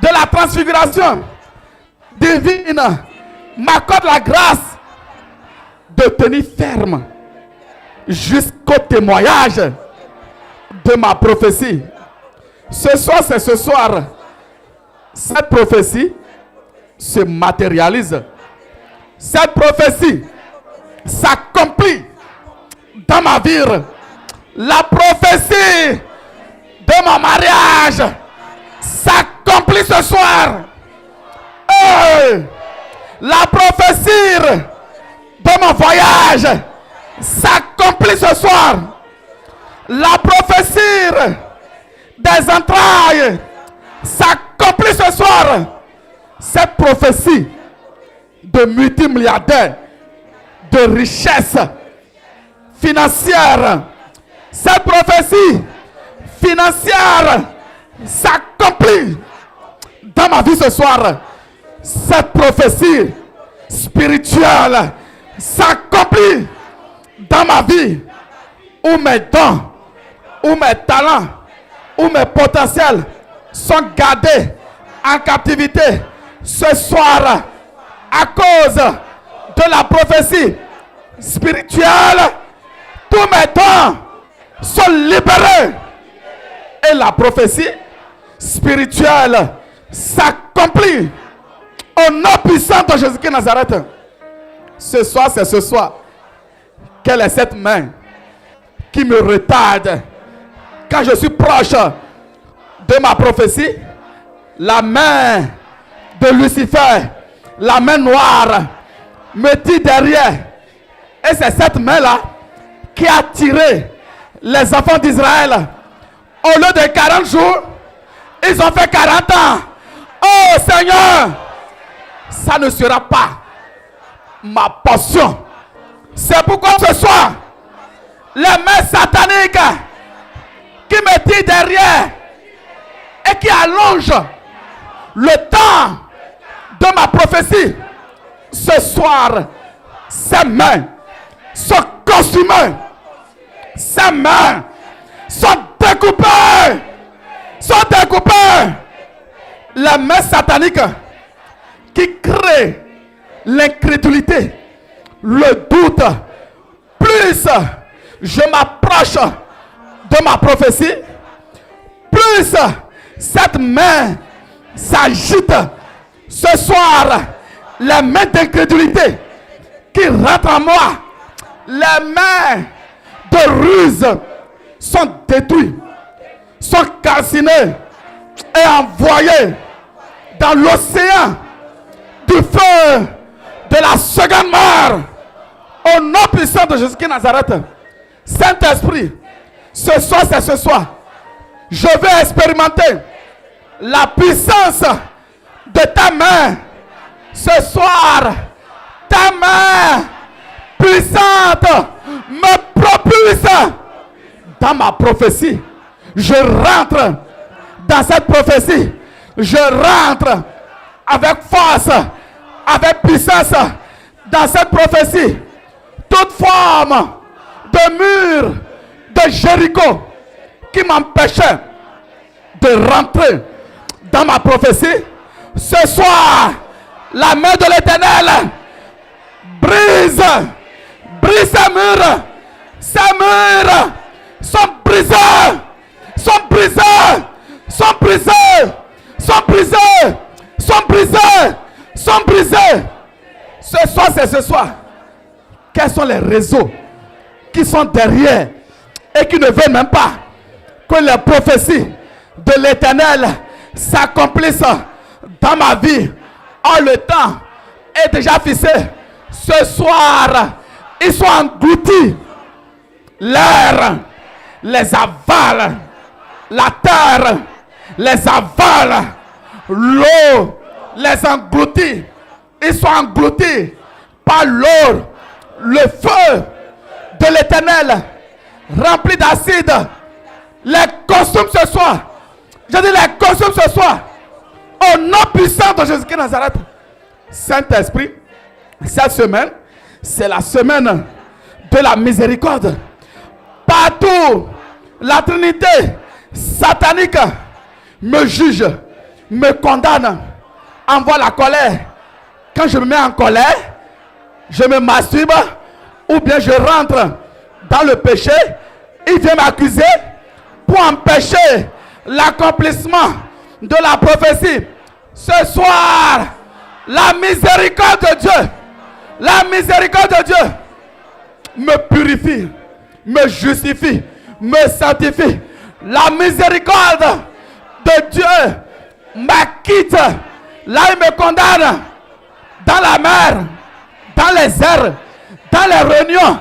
de la transfiguration divine m'accorde la grâce de tenir ferme jusqu'au témoignage de ma prophétie. Ce soir, c'est ce soir. Cette prophétie se matérialise. Cette prophétie s'accomplit dans ma vie. La prophétie de mon mariage s'accomplit ce soir. La prophétie de mon voyage s'accomplit ce soir. La prophétie des entrailles s'accomplit ce soir. Cette prophétie de multimilliardaire, de richesse financière, cette prophétie financière s'accomplit dans ma vie ce soir. Cette prophétie spirituelle s'accomplit dans ma vie, où mes dons, où mes talents, où mes potentiels sont gardés en captivité ce soir à cause de la prophétie spirituelle. Tous mes dons sont libérés et la prophétie spirituelle s'accomplit au nom puissant de Jésus-Christ de Nazareth. Ce soir, c'est ce soir. Quelle est cette main qui me retarde quand je suis proche de ma prophétie? La main de Lucifer, la main noire, me dit derrière. Et c'est cette main-là qui a tiré les enfants d'Israël. Au lieu de 40 jours, ils ont fait 40 ans. Oh Seigneur, ça ne sera pas ma portion. C'est pourquoi ce soir, les mains sataniques qui me tirent derrière et qui allongent le temps de ma prophétie, ce soir, ces mains sont consumées. Ces mains sont découpées. Les mains sataniques qui créent l'incrédulité, le doute. Plus je m'approche de ma prophétie, plus cette main s'agite. Ce soir, les mains d'incrédulité qui rentrent en moi, les mains de ruse sont détruites, sont calcinées et envoyées dans l'océan du feu de la seconde mort. Au nom puissant de Jésus-Christ de Nazareth. Saint-Esprit, ce soir, c'est ce soir. Je vais expérimenter la puissance de ta main. Ce soir, ta main puissante me propulse dans ma prophétie. Je rentre dans cette prophétie. Je rentre avec force, avec puissance dans cette prophétie. Toute forme de mur de Jéricho qui m'empêchait de rentrer dans ma prophétie, ce soir, la main de l'Éternel brise ces murs. Ces murs sont brisés, sont brisés, sont brisés, sont brisés, sont brisés, sont brisés. Ce soir, c'est ce soir. Quels sont les réseaux qui sont derrière et qui ne veulent même pas que les prophéties de l'Éternel s'accomplissent dans ma vie? Oh, le temps est déjà fixé. Ce soir, ils sont engloutis. L'air les avale. La terre les avale. L'eau les engloutit. Ils sont engloutis par l'eau, le feu de l'Éternel, remplis d'acide, les consume ce soir. Je dis les consume ce soir. Au nom puissant de Jésus-Christ de Nazareth. Saint-Esprit, cette semaine, c'est la semaine de la miséricorde. Partout, la Trinité satanique me juge, me condamne, envoie la colère. Quand je me mets en colère, je me masturbe ou bien je rentre dans le péché. Il vient m'accuser pour empêcher l'accomplissement de la prophétie. Ce soir, la miséricorde de Dieu, la miséricorde de Dieu me purifie, me justifie, me sanctifie. La miséricorde de Dieu m'acquitte. Là, il me condamne dans la mer, dans les airs, dans les réunions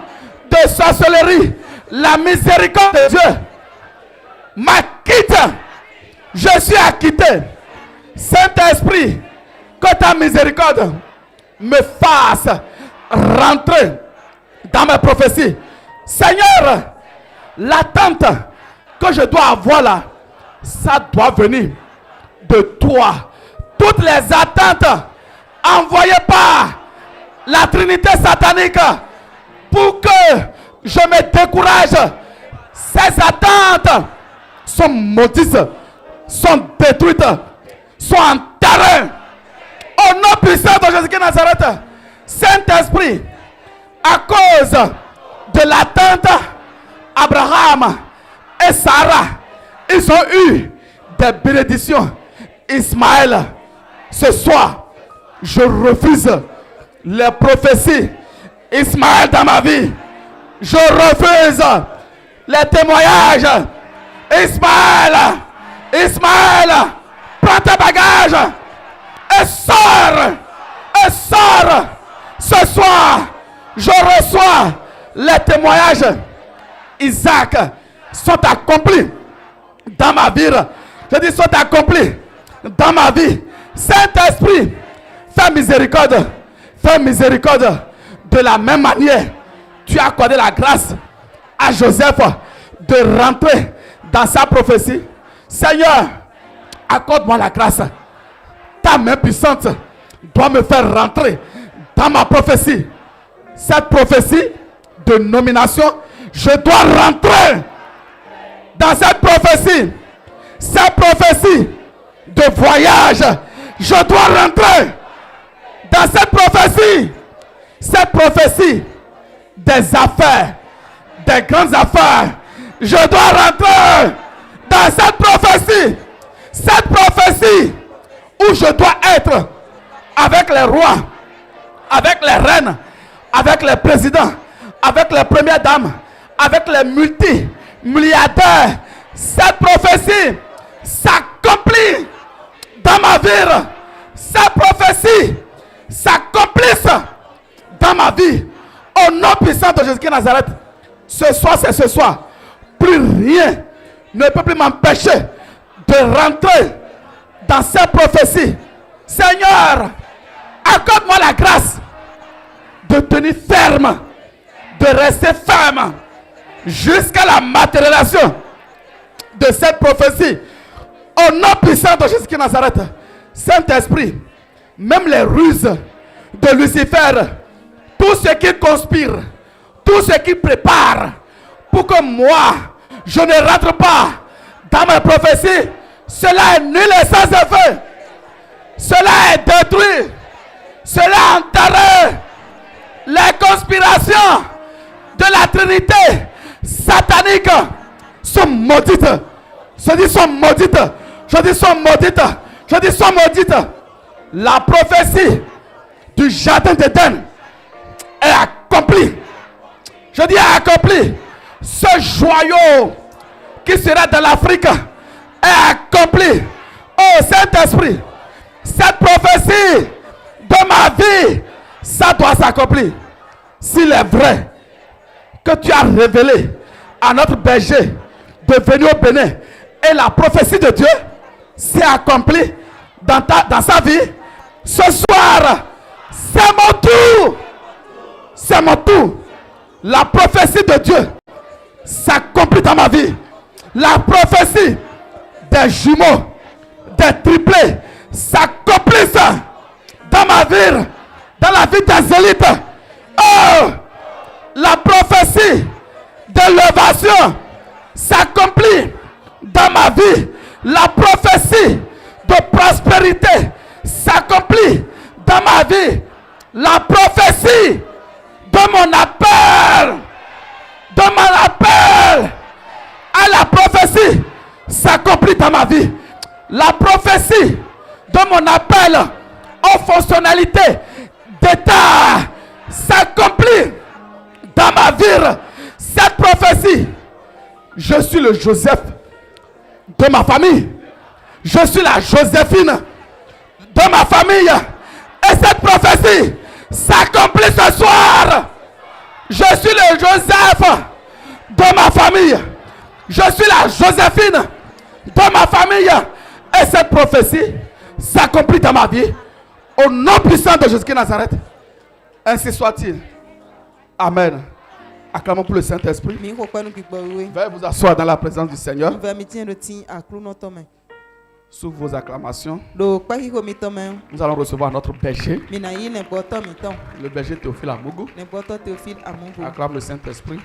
de sorcellerie. La miséricorde de Dieu m'acquitte. Je suis acquitté. Saint-Esprit, que ta miséricorde me fasse rentrer dans mes prophéties. Seigneur, l'attente que je dois avoir là, ça doit venir de toi. Toutes les attentes envoyées par la Trinité satanique pour que je me décourage, ces attentes sont maudites, sont détruites, sont enterrées. Au nom puissant de Jésus-Christ de Nazareth, Saint-Esprit, à cause de l'attente, Abraham et Sarah, ils ont eu des bénédictions. Ismaël, ce soir, je refuse les prophéties. Ismaël dans ma vie, je refuse les témoignages. Ismaël, prends tes bagages et sors. Ce soir, je reçois les témoignages. Isaac sont accomplis dans ma vie. Je dis sont accomplis dans ma vie. Saint-Esprit, fais miséricorde. Fais miséricorde. De la même manière, tu as accordé la grâce à Joseph de rentrer dans sa prophétie. Seigneur, accorde-moi la grâce. Ta main puissante doit me faire rentrer dans ma prophétie. Cette prophétie de nomination, je dois rentrer dans cette prophétie. Cette prophétie de voyage, je dois rentrer dans cette prophétie. Cette prophétie des affaires, des grandes affaires, je dois rentrer dans cette prophétie. Cette prophétie où je dois être avec les rois, avec les reines, avec les présidents, avec les premières dames, avec les multimilliardaires. Cette prophétie s'accomplit dans ma vie. Cette prophétie s'accomplisse dans ma vie. Au nom puissant de Jésus-Christ de Nazareth. Ce soir, c'est ce soir. Plus rien ne peut plus m'empêcher de rentrer dans cette prophétie. Seigneur, accorde-moi la grâce de tenir ferme, de rester ferme jusqu'à la matérialisation de cette prophétie. Au nom puissant de Jésus-Christ de Nazareth. Saint-Esprit, même les ruses de Lucifer, tout ce qui conspire, tout ce qui prépare pour que moi, je ne rentre pas dans mes prophéties, cela est nul et sans effet. Cela est détruit. Cela est enterré. Les conspirations de la Trinité satanique sont maudites. Je dis sont maudites. Je dis sont maudites. Je dis sont maudites. La prophétie du jardin d'Éden est accomplie. Je dis accomplie. Ce joyau qui sera dans l'Afrique est accompli. Oh Saint-Esprit, cette prophétie de ma vie, ça doit s'accomplir. S'il est vrai que tu as révélé à notre berger de venir au Bénin et la prophétie de Dieu s'est accomplie dans sa vie, ce soir, c'est mon tour. C'est mon tour La prophétie de Dieu s'accomplit dans ma vie. La prophétie des jumeaux, des triplés s'accomplissent dans ma vie, dans la vie des élites. Oh, la prophétie d'élévation s'accomplit dans ma vie. La prophétie de prospérité s'accomplit dans ma vie. La prophétie de mon appel, à la prophétie s'accomplit dans ma vie. La prophétie de mon appel aux fonctionnalités d'État s'accomplit dans ma vie. Cette prophétie, je suis le Joseph de ma famille. Je suis la Joséphine de ma famille. Et cette prophétie s'accomplit ce soir. Je suis le Joseph de ma famille. Je suis la Joséphine de ma famille. Et cette prophétie s'accomplit dans ma vie. Au nom puissant de Jésus-Christ Nazareth. Ainsi soit-il. Amen. Acclamons pour le Saint-Esprit. Veuillez vous asseoir dans la présence du Seigneur. Sous vos acclamations, nous allons recevoir notre berger, le berger Théophile Amougou. Acclame le Saint-Esprit.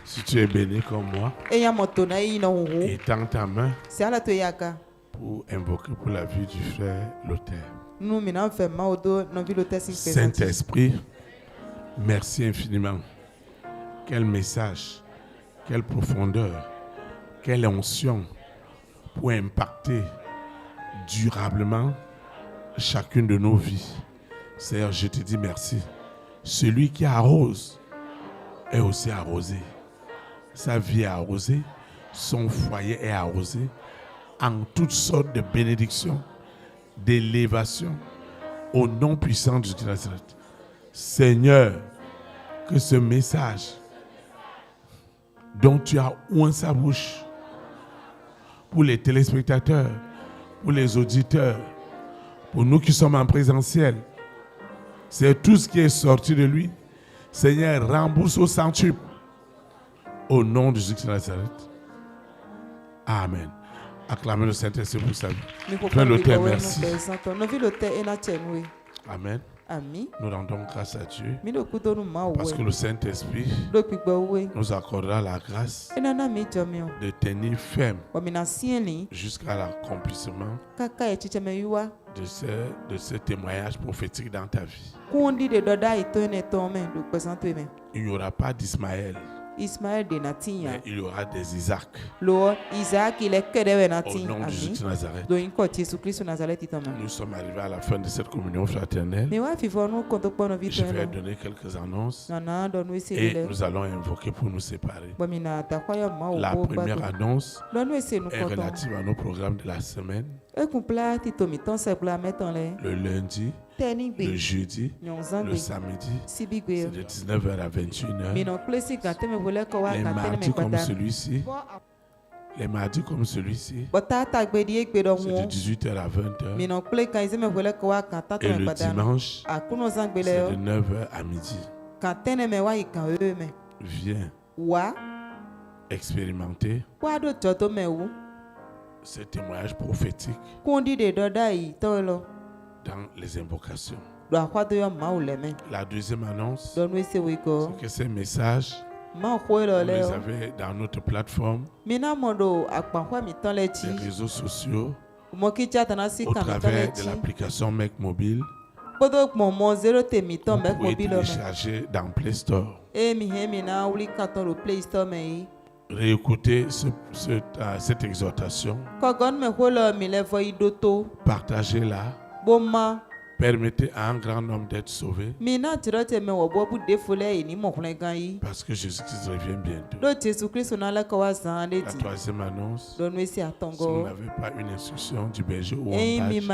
Si tu es béni comme moi, étends ta main pour invoquer pour la vie du frère Lothaire. Saint-Esprit, merci infiniment. Quel message, quelle profondeur, quelle onction pour impacter durablement chacune de nos vies. Seigneur, je te dis merci. Celui qui arrose est aussi arrosé. Sa vie est arrosée, son foyer est arrosé en toutes sortes de bénédictions, d'élévation, au nom puissant de Jésus Nazareth. Seigneur, que ce message dont tu as oint sa bouche pour les téléspectateurs, pour les auditeurs, pour nous qui sommes en présentiel, c'est tout ce qui est sorti de lui. Seigneur, rembourse au centuple. Au nom de Jésus de Nazareth. Amen. Acclamez le Saint-Esprit pour sa vie. Frère Lothaire, merci. Amen. Nous rendons grâce à Dieu parce que le Saint-Esprit nous accordera la grâce de tenir ferme jusqu'à l'accomplissement de ce témoignage prophétique dans ta vie. Il n'y aura pas d'Ismaël. Mais il y aura des Isaac. Au nom de Jésus de Nazareth. Nous sommes arrivés à la fin de cette communion fraternelle. Je vais donner quelques annonces et nous allons invoquer pour nous séparer. La première annonce est relative à nos programmes de la semaine. Le lundi, le jeudi, le samedi, c'est de 19h à 21h. Les mardis comme celui-ci, c'est de 18h à 20h. Et le dimanche, c'est de 9h à midi. Viens expérimenter ce témoignage prophétique dans les invocations. La deuxième annonce, c'est que ces messages, vous les avez dans notre plateforme, les réseaux sociaux, au travers de l'application Mec Mobile. Vous pouvez télécharger dans Play Store. Réécoutez cette exhortation. Partagez-la. Permettez à un grand nombre d'être sauvés. Parce que Jésus-Christ revient bientôt. La troisième annonce, si vous n'avez pas une instruction du berger ou un badge,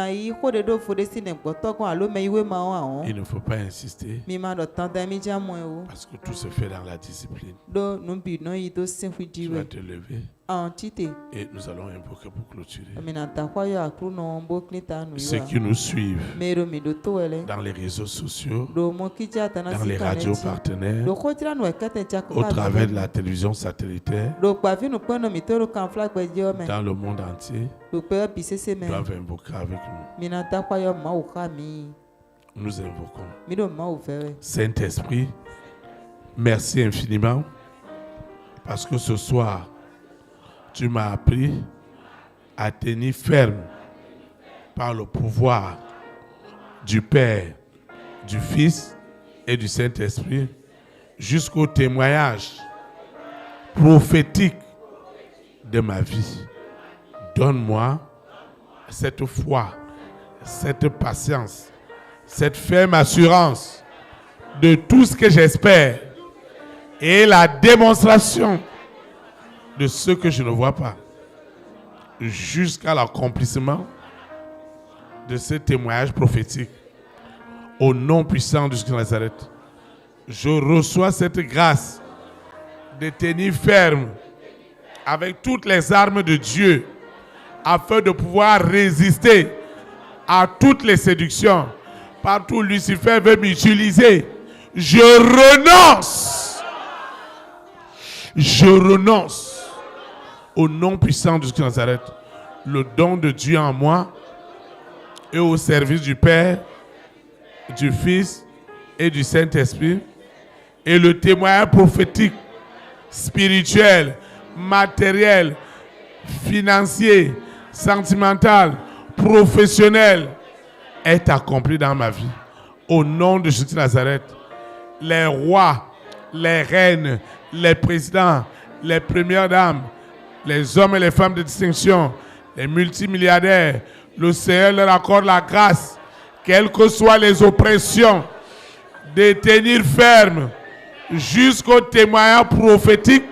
il ne faut pas insister. Parce que tout se fait dans la discipline. Tu vas te lever. Et nous allons invoquer pour clôturer. Ceux Ceux qui nous suivent dans les réseaux sociaux, dans les radios partenaires, au travers de la télévision satellitaire, dans le monde entier, doivent invoquer avec nous. Nous invoquons. Saint-Esprit, merci infiniment parce que ce soir, tu m'as appris à tenir ferme par le pouvoir du Père, du Fils et du Saint-Esprit jusqu'au témoignage prophétique de ma vie. Donne-moi cette foi, cette patience, cette ferme assurance de tout ce que j'espère et la démonstration de ce que je ne vois pas jusqu'à l'accomplissement de ce témoignage prophétique. Au nom puissant de Jésus de Nazareth, je reçois cette grâce de tenir ferme avec toutes les armes de Dieu afin de pouvoir résister à toutes les séductions. Partout Lucifer veut m'utiliser, je renonce. Je renonce au nom puissant de Jésus de Nazareth, le don de Dieu en moi et au service du Père, du Fils et du Saint-Esprit, et le témoignage prophétique, spirituel, matériel, financier, sentimental, professionnel est accompli dans ma vie. Au nom de Jésus de Nazareth, les rois, les reines, les présidents, les premières dames, les hommes et les femmes de distinction, les multimilliardaires, le Seigneur leur accorde la grâce, quelles que soient les oppressions, de tenir ferme jusqu'au témoignage prophétique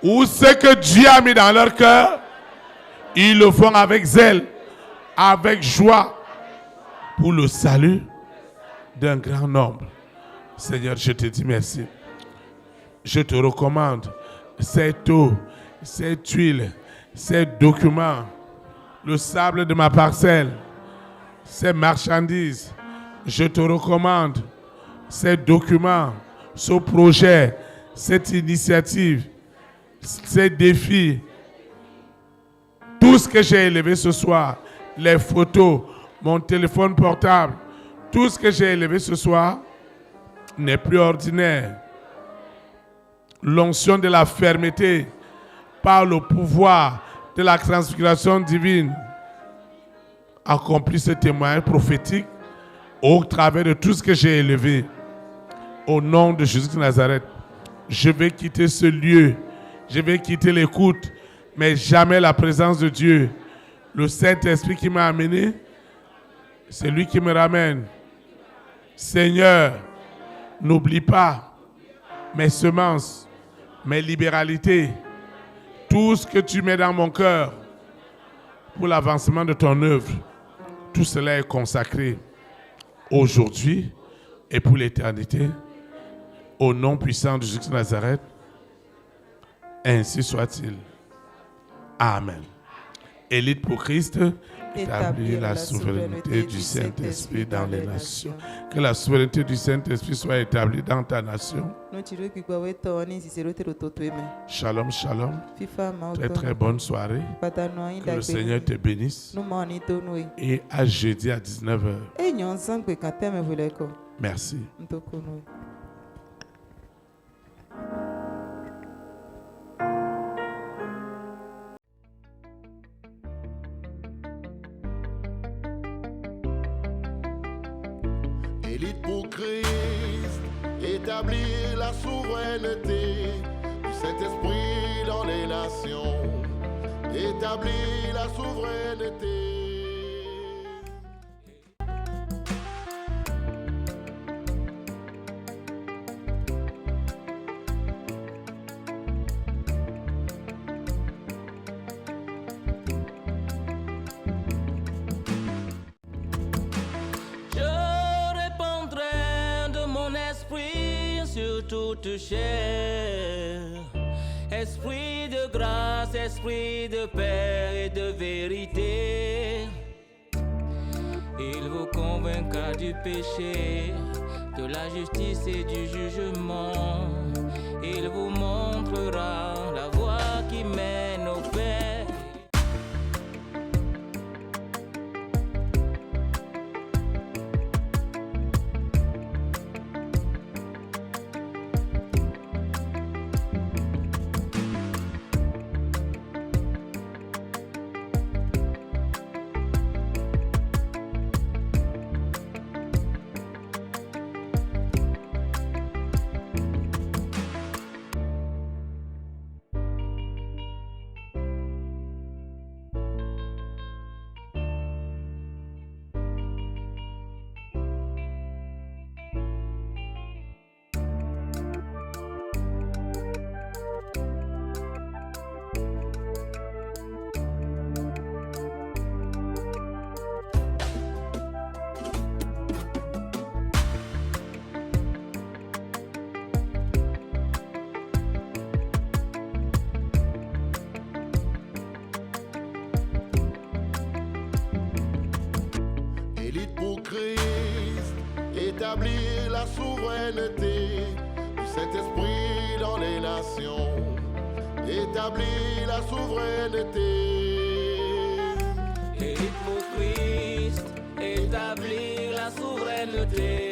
où ce que Dieu a mis dans leur cœur, ils le font avec zèle, avec joie, pour le salut d'un grand nombre. Seigneur, je te dis merci. Je te recommande cette eau, cette huile, ces documents, le sable de ma parcelle, ces marchandises. Je te recommande ces documents, ce projet, cette initiative, ces défis, tout ce que j'ai élevé ce soir, les photos, mon téléphone portable, tout ce que j'ai élevé ce soir n'est plus ordinaire. L'onction de la fermeté par le pouvoir de la transfiguration divine accomplit ce témoignage prophétique au travers de tout ce que j'ai élevé. Au nom de Jésus de Nazareth, je vais quitter ce lieu, je vais quitter l'écoute, mais jamais la présence de Dieu. Le Saint-Esprit qui m'a amené, c'est lui qui me ramène. Seigneur, n'oublie pas mes semences, mes libéralités, tout ce que tu mets dans mon cœur pour l'avancement de ton œuvre. Tout cela est consacré aujourd'hui et pour l'éternité. Au nom puissant de Jésus de Nazareth, ainsi soit-il. Amen. Élite pour Christ, établir la souveraineté du Saint-Esprit dans les nations. Que la souveraineté du Saint-Esprit soit établie dans ta nation. Shalom, shalom. Très très bonne soirée. Que le Seigneur te bénisse. Et à jeudi à 19h. Merci. Élite pour Christ, établir la souveraineté du Saint-Esprit dans les nations. Établir la souveraineté. Toute chair, Esprit de grâce, esprit de paix et de vérité, il vous convaincra du péché, de la justice et du jugement. Il vous montrera la voie qui mène au Père. Établir la souveraineté du Saint-Esprit dans les nations. Établir la souveraineté. Élite pour Christ, établir la souveraineté.